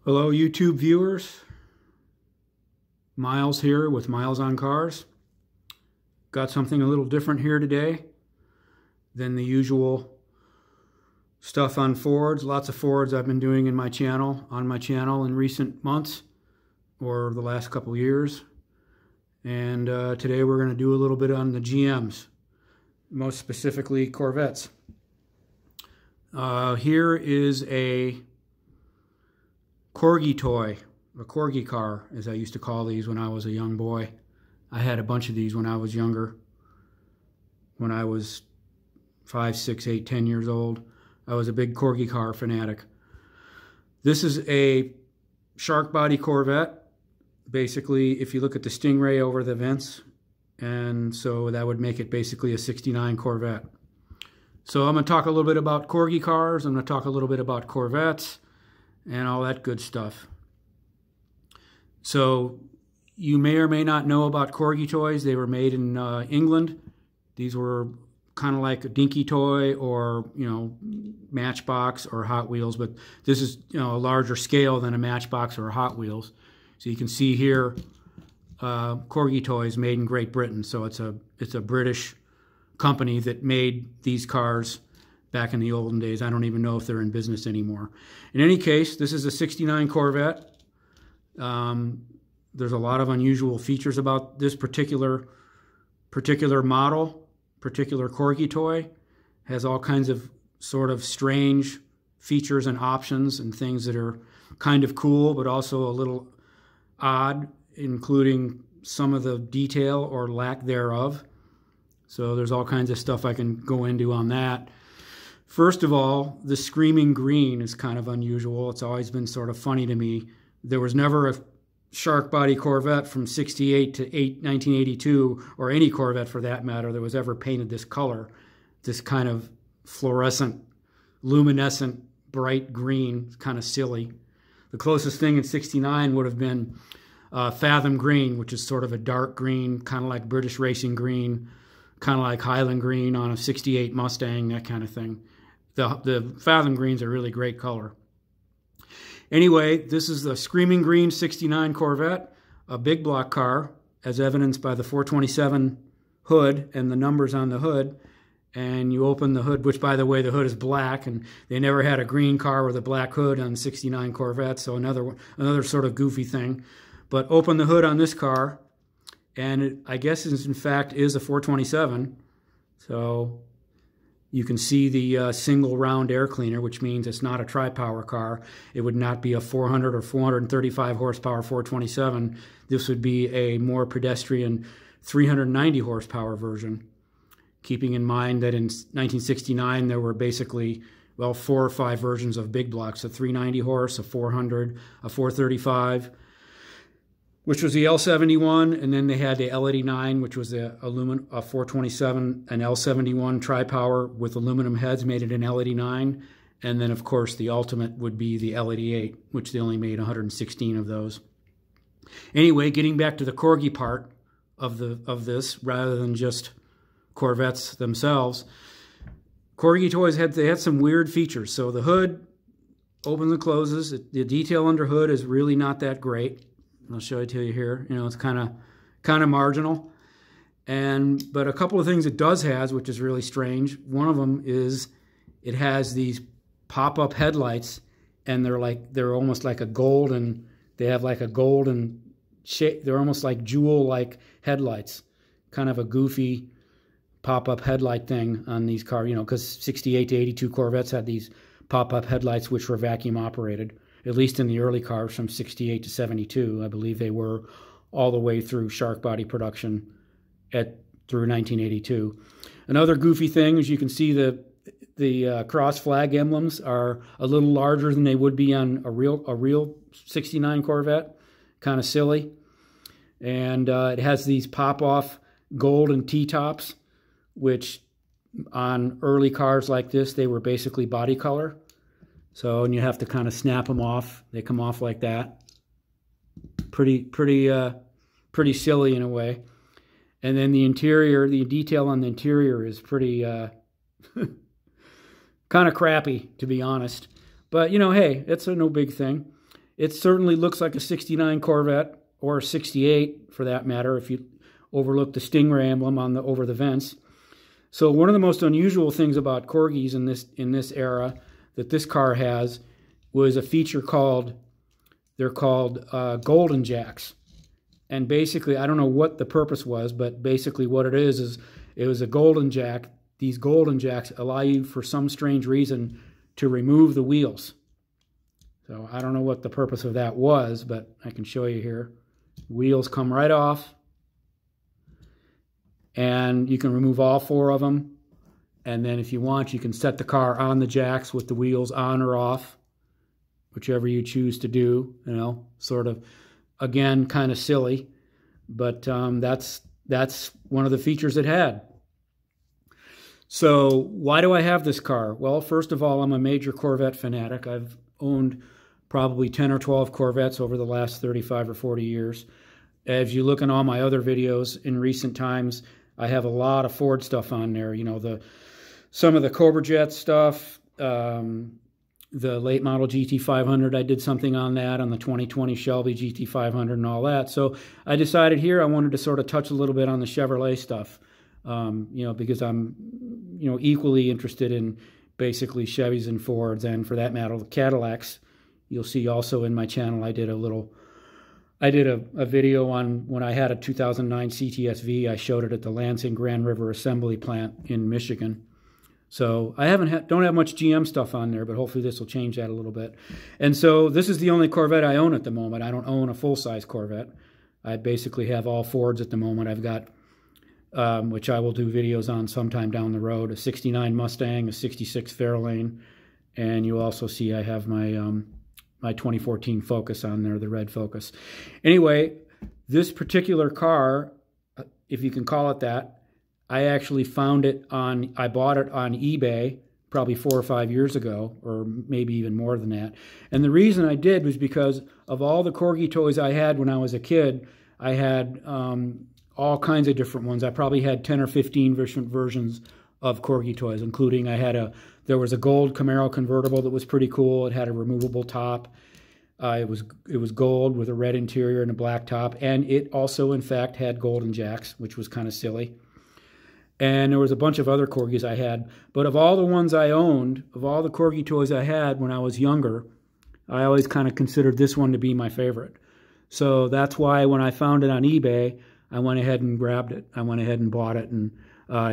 Hello YouTube viewers, Miles here with Miles on Cars. Got something a little different here today than the usual stuff on Fords. Lots of Fords I've been doing on my channel in recent months or the last couple years. And today we're going to do a little bit on the GMs, most specifically Corvettes. Here is a Corgi Toy, a Corgi car, as I used to call these when I was a young boy. I had a bunch of these when I was younger. When I was 5, 6, 8, 10 years old, I was a big Corgi car fanatic. This is a shark body Corvette. Basically, if you look at the stingray over the vents, and so that would make it basically a 69 Corvette. So I'm going to talk a little bit about Corgi cars. I'm going to talk a little bit about Corvettes and all that good stuff. So you may or may not know about Corgi Toys. They were made in England. These were kind of like a Dinky Toy or, Matchbox or Hot Wheels, but this is, a larger scale than a Matchbox or a Hot Wheels. So you can see here, Corgi Toys made in Great Britain. So it's a British company that made these cars back in the olden days. I don't even know if they're in business anymore. In any case, this is a 69 Corvette. There's a lot of unusual features about this particular model, particular Corgi Toy. Has all kinds of sort of strange features and options and things that are kind of cool, but also a little odd, including some of the detail or lack thereof. So there's all kinds of stuff I can go into on that. First of all, the screaming green is kind of unusual. It's always been sort of funny to me. There was never a shark body Corvette from 68 to 1982, or any Corvette for that matter, that was ever painted this color, this kind of fluorescent, luminescent, bright green. It's kind of silly. The closest thing in 69 would have been Fathom Green, which is sort of a dark green, kind of like British racing green, kind of like Highland green on a 68 Mustang, that kind of thing. The Fathom Green's a really great color. Anyway, this is the Screaming Green 69 Corvette, a big block car, as evidenced by the 427 hood and the numbers on the hood. And you open the hood, which, by the way, the hood is black, and they never had a green car with a black hood on 69 Corvette, so another sort of goofy thing. But open the hood on this car, and it, I guess, in fact, is a 427. So you can see the single round air cleaner, which means it's not a tri-power car. It would not be a 400 or 435 horsepower 427. This would be a more pedestrian 390 horsepower version. Keeping in mind that in 1969 there were basically, well, 4 or 5 versions of big blocks: a 390 horse, a 400, a 435, which was the L71, and then they had the L89, which was a 427, an L71 tri-power with aluminum heads, made it an L89, and then of course the ultimate would be the L88, which they only made 116 of those. Anyway, getting back to the Corgi part of this, rather than just Corvettes themselves, Corgi Toys had some weird features. So the hood opens and closes. The detail under hood is really not that great. I'll show it to you here. It's kind of marginal. But a couple of things it does has, which is really strange. One of them is it has these pop-up headlights, and they're almost like a golden. They have like a golden shape. They're almost like jewel-like headlights. Kind of a goofy pop-up headlight thing on these cars, because 68 to 82 Corvettes had these pop-up headlights, which were vacuum operated, at least in the early cars from 68 to 72. I believe they were all the way through shark body production through 1982. Another goofy thing is you can see the cross flag emblems are a little larger than they would be on a real 69 Corvette. Kind of silly. And it has these pop-off golden T-tops, which on early cars like this, they were basically body color. So, and you have to kind of snap them off. They come off like that. Pretty silly in a way. And then the interior, the detail on the interior is pretty kind of crappy, to be honest. But, hey, it's no big thing. It certainly looks like a 69 Corvette, or a 68 for that matter, if you overlook the Stingray emblem on the over the vents. So one of the most unusual things about Corgis in this era that this car has was a feature called, they're called Golden Jacks. And basically, I don't know what the purpose was, but basically what it is it was a Golden Jack. These Golden Jacks allow you, for some strange reason, to remove the wheels. So I don't know what the purpose of that was, but I can show you here. Wheels come right off, and you can remove all 4 of them. And then if you want, you can set the car on the jacks with the wheels on or off, whichever you choose to do. You know, sort of, again, kind of silly, but that's one of the features it had. So why do I have this car? Well, first of all, I'm a major Corvette fanatic. I've owned probably 10 or 12 Corvettes over the last 35 or 40 years. As you look in all my other videos in recent times, I have a lot of Ford stuff on there. You know, some of the Cobra Jet stuff, the late model GT500, I did something on that, on the 2020 Shelby GT500 and all that. So I decided here I wanted to sort of touch a little bit on the Chevrolet stuff, you know, because I'm, you know, equally interested in basically Chevys and Fords, and for that matter, the Cadillacs. You'll see also in my channel I did a video on when I had a 2009 CTSV. I showed it at the Lansing Grand River Assembly Plant in Michigan. So I don't have much GM stuff on there, but hopefully this will change that a little bit. And so this is the only Corvette I own at the moment. I don't own a full-size Corvette. I basically have all Fords at the moment. I've got, which I will do videos on sometime down the road, a 69 Mustang, a 66 Fairlane, and you also see I have my my 2014 Focus on there, the red Focus. Anyway, this particular car, if you can call it that, I actually I bought it on eBay probably 4 or 5 years ago, or maybe even more than that. And the reason I did was because of all the Corgi toys I had when I was a kid. I had all kinds of different ones. I probably had 10 or 15 different versions of Corgi toys, including there was a gold Camaro convertible that was pretty cool. It had a removable top. It was gold with a red interior and a black top, and it also, in fact, had Golden Jacks, which was kind of silly. And there was a bunch of other Corgis I had. But of all the ones I owned, of all the Corgi toys I had when I was younger, I always kind of considered this one to be my favorite. So that's why when I found it on eBay, I went ahead and grabbed it. I went ahead and bought it, and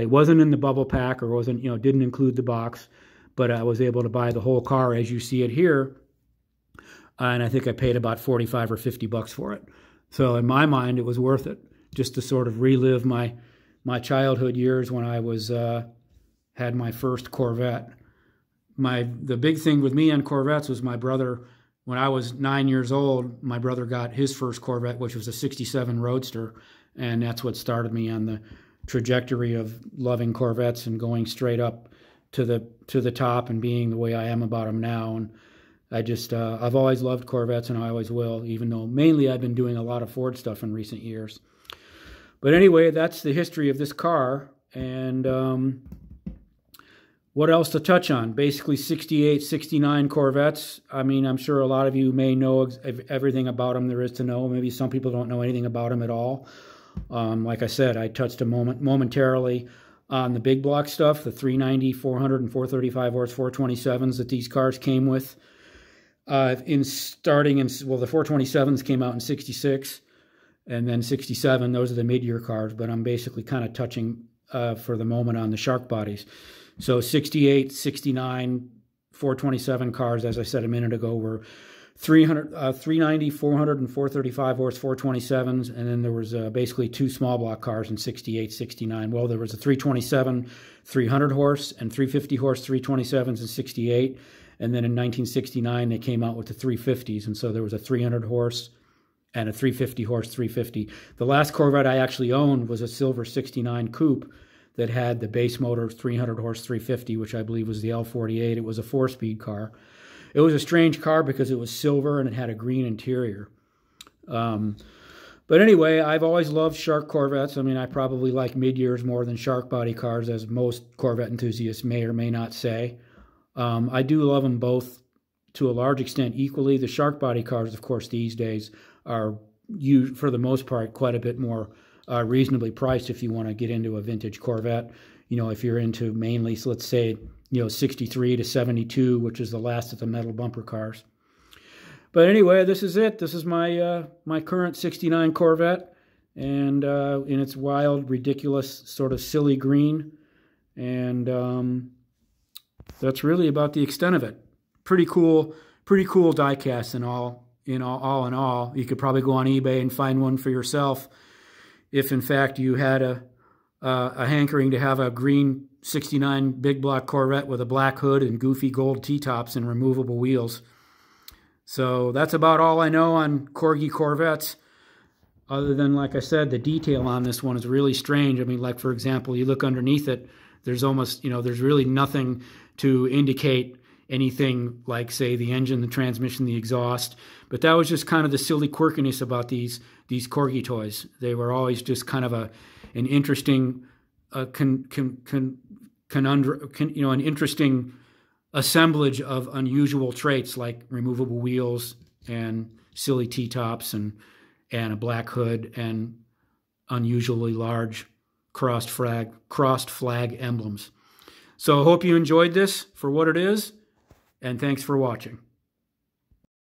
it wasn't in the bubble pack, or wasn't, you know, didn't include the box, but I was able to buy the whole car as you see it here, and I think I paid about 45 or 50 bucks for it. So in my mind, it was worth it, just to sort of relive my childhood years when I was had my first Corvette. The big thing with me on Corvettes was my brother. When I was 9 years old, my brother got his first Corvette, which was a '67 Roadster, and that's what started me on the trajectory of loving Corvettes and going straight up to the top and being the way I am about them now. And I just I've always loved Corvettes, and I always will, even though mainly I've been doing a lot of Ford stuff in recent years. But anyway, that's the history of this car. And what else to touch on? Basically 68, 69 Corvettes. I mean, I'm sure a lot of you may know everything about them there is to know. Maybe some people don't know anything about them at all. Like I said, I touched momentarily on the big block stuff, the 390, 400, and 435 horse 427s that these cars came with. Well, the 427s came out in 66, and then 67, those are the mid-year cars, but I'm basically kind of touching for the moment on the shark bodies. So 68, 69, 427 cars, as I said a minute ago, were 390, 400, and 435 horse 427s, and then there was basically 2 small block cars in 68, 69. Well, there was a 327 300 horse and 350 horse 327s in 68, and then in 1969 they came out with the 350s, and so there was a 300 horse and a 350 horse 350. The last Corvette I actually owned was a silver 69 coupe that had the base motor 300 horse 350, which I believe was the L48. It was a 4-speed car. It was a strange car because it was silver and it had a green interior. But anyway, I've always loved shark Corvettes. I mean, I probably like mid-years more than shark body cars, as most Corvette enthusiasts may or may not say. I do love them both to a large extent equally. The shark body cars, of course, these days are used, for the most part, quite a bit more reasonably priced if you want to get into a vintage Corvette. You know, if you're into mainly, so let's say, you know, 63 to 72, which is the last of the metal bumper cars. But anyway, this is it. This is my my current 69 Corvette, and in its wild, ridiculous, sort of silly green. And that's really about the extent of it. Pretty cool diecast in all in all. You could probably go on eBay and find one for yourself if in fact you had a hankering to have a green 69 big block Corvette with a black hood and goofy gold T-tops and removable wheels. So that's about all I know on Corgi Corvettes, other than, like I said, the detail on this one is really strange. I mean, like, for example, you look underneath it, there's almost, you know, there's really nothing to indicate anything like, say, the engine, the transmission, the exhaust. But that was just kind of the silly quirkiness about these Corgi toys. They were always just kind of an interesting an interesting assemblage of unusual traits like removable wheels and silly T-tops and a black hood and unusually large crossed flag emblems. So I hope you enjoyed this for what it is, and thanks for watching.